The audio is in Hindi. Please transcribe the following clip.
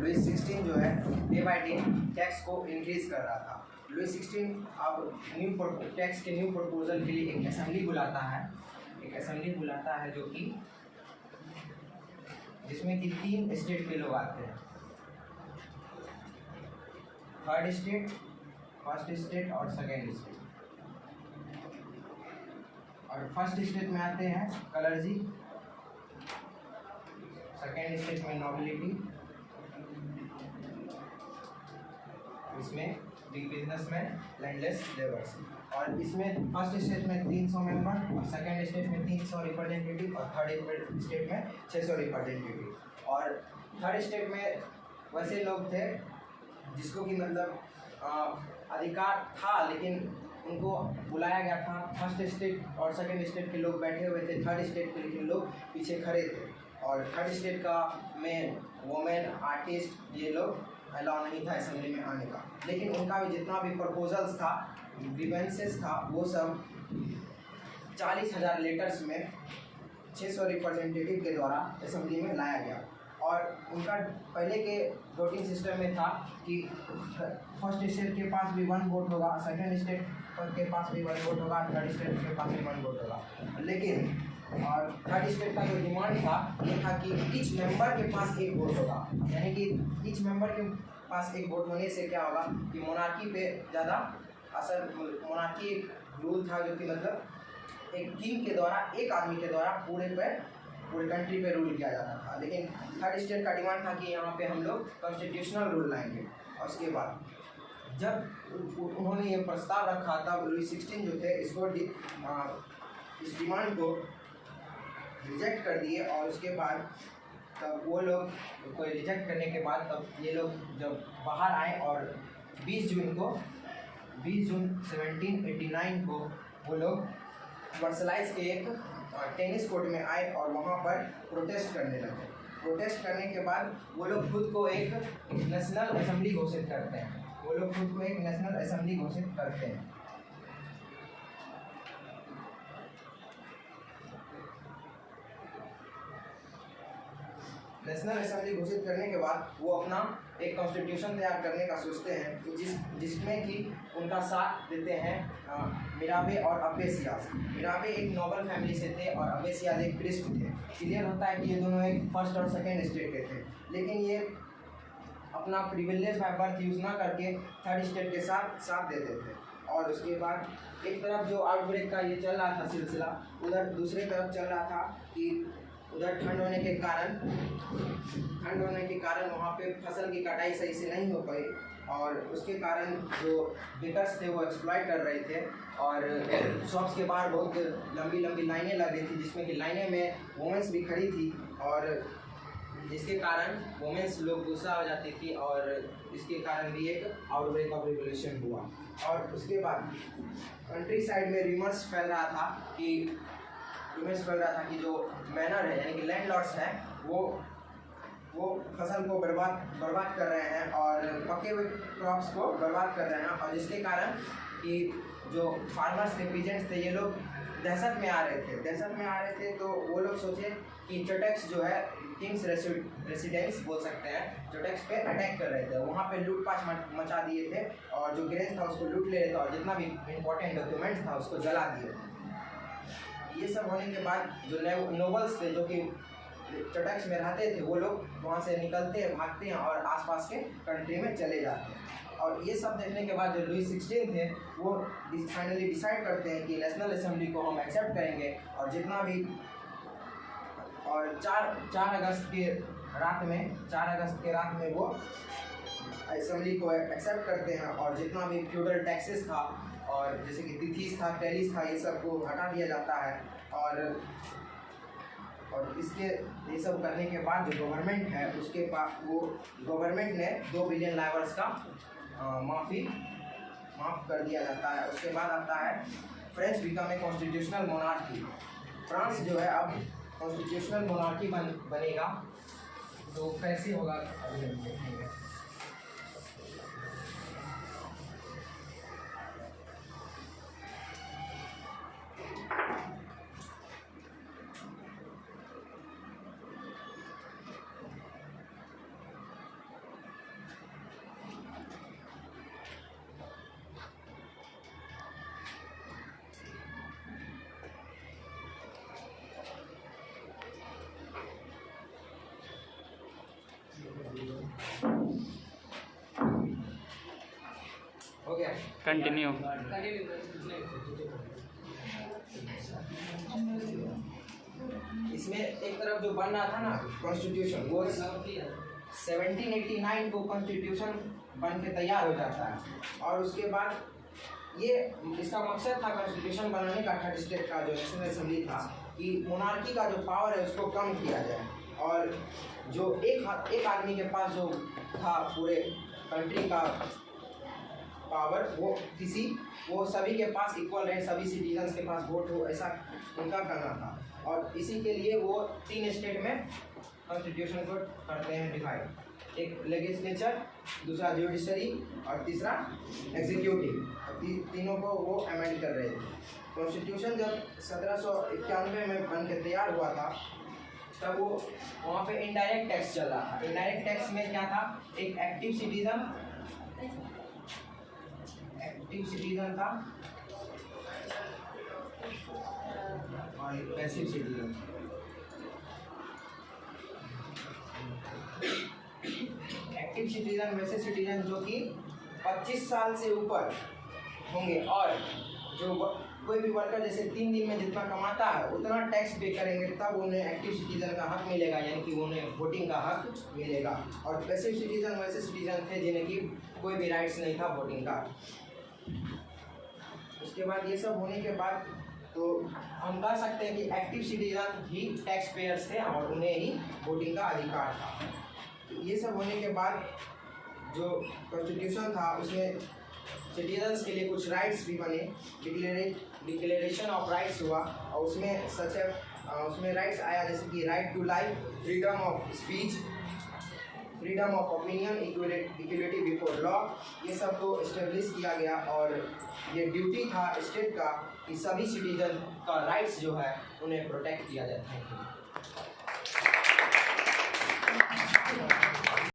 लुईस 16 जो है डे बाय डे टैक्स को इंक्रीज कर रहा था। लुईस 16 अब टैक्स के न्यू प्रपोजल के लिए एक असेंबली बुलाता है जो कि जिसमें कि 3 स्टेट के लोग आते हैं, थर्ड स्टेट, फर्स्ट स्टेट और सेकेंड स्टेट। और फर्स्ट स्टेट में आते हैं कलर्जी, सेकेंड स्टेट में नोबिलिटी, इसमें बिग बिजनेसमैन, लैंडलेस लेबर्स। और इसमें फर्स्ट स्टेट में 300 मेंबर और सेकेंड स्टेट में 300 रिप्रेजेंटेटिव और थर्ड स्टेट में 600 रिप्रेजेंटेटिव। और थर्ड स्टेट में वैसे लोग थे जिसको कि मतलब अधिकार था, लेकिन उनको बुलाया गया था। फर्स्ट स्टेट और सेकेंड स्टेट के लोग बैठे हुए थे, थर्ड स्टेट के लेकिन लोग पीछे खड़े थे। और थर्ड स्टेट का में वोमेन, आर्टिस्ट, ये लोग अलाउ नहीं था असेंबली में आने का। लेकिन उनका भी जितना भी प्रपोजल्स था, ग्रीवेंसेस था, वो सब 40,000 लेटर्स में 600 रिप्रेजेंटेटिव के द्वारा असेंबली में लाया गया। और उनका पहले के वोटिंग सिस्टम में था कि फर्स्ट स्टेट के पास भी 1 वोट होगा, सेकेंड स्टेट के पास भी 1 वोट होगा, थर्ड स्टेट के पास भी 1 वोट होगा। लेकिन और थर्ड स्टेट का जो डिमांड था ये था कि ईच मेंबर के पास 1 वोट होगा, यानी कि ईच मेंबर के पास 1 वोट होने से क्या होगा कि मोनार्की पे ज़्यादा असर, मोनार्की एक रूल था जो कि मतलब एक किंग के द्वारा, एक आदमी के द्वारा पूरे कंट्री पे रूल किया जाता था। लेकिन थर्ड स्टेट का डिमांड था कि यहाँ पे हम लोग कॉन्स्टिट्यूशनल रूल लाएंगे। और उसके बाद जब उन्होंने ये प्रस्ताव रखा तब लुईस 16 जो थे इसको इस डिमांड को रिजेक्ट कर दिए। और उसके बाद तब वो लोग को रिजेक्ट करने के बाद तब ये लोग जब बाहर आए और 20 जून 1789 को वो लोग वर्सलाइज के एक टेनिस कोर्ट में आए और वहाँ पर प्रोटेस्ट करने लगे। प्रोटेस्ट करने के बाद वो लोग खुद को एक नेशनल असेंबली घोषित करते हैं। नेशनल असेंबली घोषित करने के बाद वो अपना एक कॉन्स्टिट्यूशन तैयार करने का सोचते हैं जिसमें कि उनका साथ देते हैं मिराबे और अब्बेसियाज। मिराबे एक नोबल फैमिली से थे और अब्बेसियाज एक प्रिस्ट थे। क्लियर होता है कि ये दोनों एक फर्स्ट और सेकेंड स्टेट के थे, लेकिन ये अपना प्रिविलेज बाय बर्थ यूज़ ना करके थर्ड स्टेट के साथ देते थे। और उसके बाद एक तरफ जो आउटब्रेक का ये चल रहा था सिलसिला, उधर दूसरी तरफ चल रहा था कि उधर ठंड होने के कारण वहाँ पे फसल की कटाई सही से नहीं हो पाई। और उसके कारण जो बेकर्स थे वो एक्सप्लॉइट कर रहे थे और शॉप्स के बाहर बहुत लंबी लाइनें लग रही थी, जिसमें कि लाइनें में वुमेंस भी खड़ी थी और जिसके कारण वुमेंस लोग गुस्सा हो जाती थी और इसके कारण भी एक आउटब्रेक ऑफ रिवोल्यूशन हुआ। और उसके बाद कंट्री साइड में रूमर्स फैल रहा था कि जो मैनर है यानी कि लैंडलॉर्ड्स हैं वो फसल को बर्बाद कर रहे हैं और पके हुए क्रॉप्स को बर्बाद कर रहे हैं। और जिसके कारण कि जो फार्मर्स थे, पीजेंट्स थे, ये लोग दहशत में आ रहे थे। तो वो लोग सोचे कि चोटेक्स जो है किंग्स रेसिडेंस बोल सकते हैं, चोटेक्स पे अटैक कर रहे थे। वहाँ पे लूटपाट मचा दिए थे और जो ग्रेन था उसको लूट ले रहे थे और जितना भी इम्पोर्टेंट डॉक्यूमेंट्स था उसको जला दिए थे। ये सब होने के बाद जो नोबल्स थे जो कि चोटेक्स में रहते थे वो लोग वहाँ से निकलते हैं, भागते हैं और आसपास के कंट्री में चले जाते हैं। और ये सब देखने के बाद जो लुईस 16 थे वो फाइनली डिसाइड करते हैं कि नेशनल असेंबली को हम एक्सेप्ट करेंगे और जितना भी और 4 अगस्त के रात में वो असेंबली को एक्सेप्ट करते हैं और जितना भी फ्यूडल टैक्सेस था और जैसे कि तिथिस था, टैलिस था, ये सब को हटा दिया जाता है। और इसके ये सब करने के बाद जो गवर्नमेंट है उसके पास वो गवर्नमेंट ने 2 बिलियन लाइवर्स का माफ़ कर दिया जाता है। उसके बाद आता है French become a constitutional monarchy. France जो है अब कॉन्स्टिट्यूशनल मोनार्की बनेगा। तो कैसे होगा अभी हम देखेंगे। कंटिन्यू। इसमें एक तरफ जो बन रहा था ना कॉन्स्टिट्यूशन, वो 1789 को कॉन्स्टिट्यूशन बन के तैयार हो जाता है। और उसके बाद ये इसका मकसद था कॉन्स्टिट्यूशन बनाने का, थर्ड स्टेट का जो नेशनल असेंबली था, कि मोनार्की का जो पावर है उसको कम किया जाए और जो एक आदमी के पास जो था पूरे कंट्री का पावर, वो सभी के पास इक्वल रहे, सभी सिटीजन्स के पास वोट हो, ऐसा उनका करना था। और इसी के लिए वो 3 स्टेट में कॉन्स्टिट्यूशन को करते हैं डिवाइड, एक लेजिस्लेचर, दूसरा जुडिशरी और तीसरा एग्जीक्यूटिव। तीनों को वो अमेंड कर रहे थे। कॉन्स्टिट्यूशन जब 1791 में बन के तैयार हुआ था, तब वो वहाँ पे इनडायरेक्ट टैक्स चल रहा था। इनडायरेक्ट टैक्स में क्या था, एक एक्टिव सिटीजन था और एक पैसिव सिटीजन। एक्टिव सिटीजन वैसे सिटीजन जो कि 25 साल से ऊपर होंगे और जो कोई भी वर्कर जैसे 3 दिन में जितना कमाता है उतना टैक्स पे करेंगे, तब उन्हें एक्टिव सिटीजन का हक मिलेगा, यानी कि उन्हें वोटिंग का हक मिलेगा। और पैसिव सिटीजन वैसे सिटीजन थे जिन्हें कि कोई भी राइट्स नहीं था वोटिंग का। उसके बाद ये सब होने के बाद तो हम कह सकते हैं कि एक्टिव सिटीजन ही टैक्स पेयर्स थे और उन्हें ही वोटिंग का अधिकार था। ये सब होने के बाद जो कॉन्स्टिट्यूशन था उसमें सिटीजन्स के लिए कुछ राइट्स भी बने, डिक्लेरेशन ऑफ राइट्स हुआ और उसमें राइट्स आया जैसे कि right to life, freedom of speech, freedom of opinion, equality before law, ये सब को इस्टेब्लिश किया गया। और ये ड्यूटी था स्टेट का कि सभी सिटीजन का राइट्स जो है उन्हें प्रोटेक्ट किया जाता है।